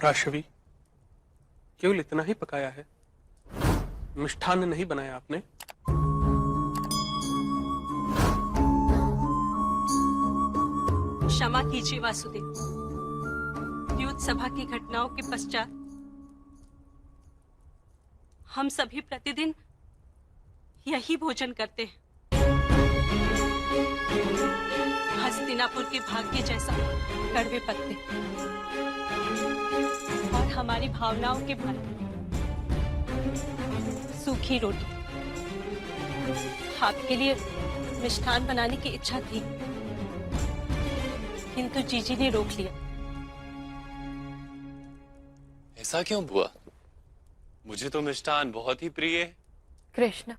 राशवी, केवल इतना ही पकाया है, मिष्ठान्न नहीं बनाया आपने। क्षमा कीजिए वासुदेव, द्यूत सभा की घटनाओं के पश्चात हम सभी प्रतिदिन यही भोजन करते हैं। हस्तिनापुर के भाग्य जैसा कड़वे पत्ते और हमारी भावनाओं के भरे सूखी रोटी। आपके लिए मिष्ठान बनाने की इच्छा थी, किंतु जीजी ने रोक लिया। ऐसा क्यों बुआ? मुझे तो मिष्ठान बहुत ही प्रिय है। कृष्ण,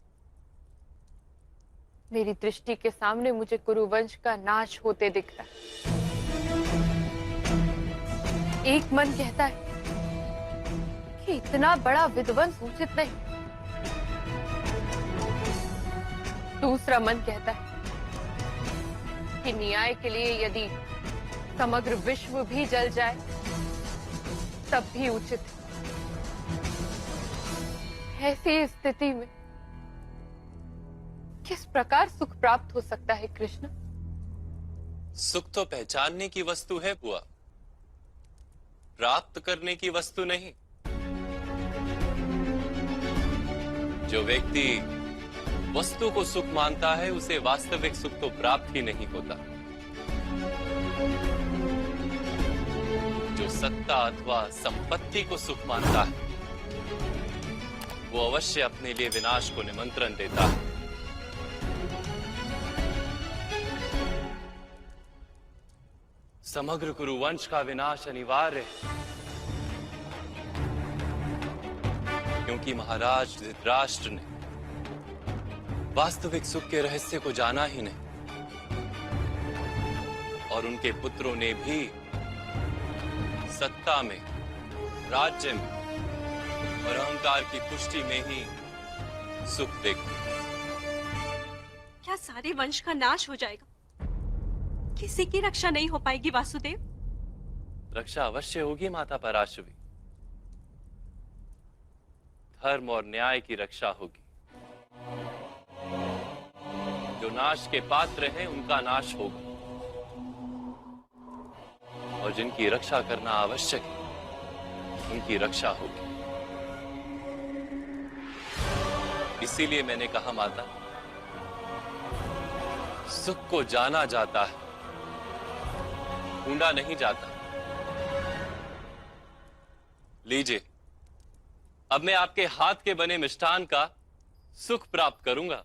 मेरी दृष्टि के सामने मुझे कुरुवंश का नाश होते दिख रहा है। एक मन कहता है कि इतना बड़ा विध्वंस उचित नहीं, दूसरा मन कहता है कि न्याय के लिए यदि समग्र विश्व भी जल जाए तब भी उचित है। ऐसी स्थिति में किस प्रकार सुख प्राप्त हो सकता है कृष्ण? सुख तो पहचानने की वस्तु है बुआ, प्राप्त करने की वस्तु नहीं। जो व्यक्ति वस्तु को सुख मानता है उसे वास्तविक सुख तो प्राप्त ही नहीं होता। जो सत्ता अथवा संपत्ति को सुख मानता है वो अवश्य अपने लिए विनाश को निमंत्रण देता है। समग्र कुरुवंश का विनाश अनिवार्य है, क्योंकि महाराज धृतराष्ट्र ने वास्तविक सुख के रहस्य को जाना ही नहीं, और उनके पुत्रों ने भी सत्ता में, राज्य में और अहंकार की पुष्टि में ही सुख देखा। क्या सारे वंश का नाश हो जाएगा? किसी की रक्षा नहीं हो पाएगी वासुदेव? रक्षा अवश्य होगी माता पराशवी। धर्म और न्याय की रक्षा होगी। जो नाश के पात्र हैं उनका नाश होगा, और जिनकी रक्षा करना आवश्यक है उनकी रक्षा होगी। इसीलिए मैंने कहा माता, सुख को जाना जाता है, ढूंढा नहीं जाता। लीजिए, अब मैं आपके हाथ के बने मिष्ठान का सुख प्राप्त करूंगा।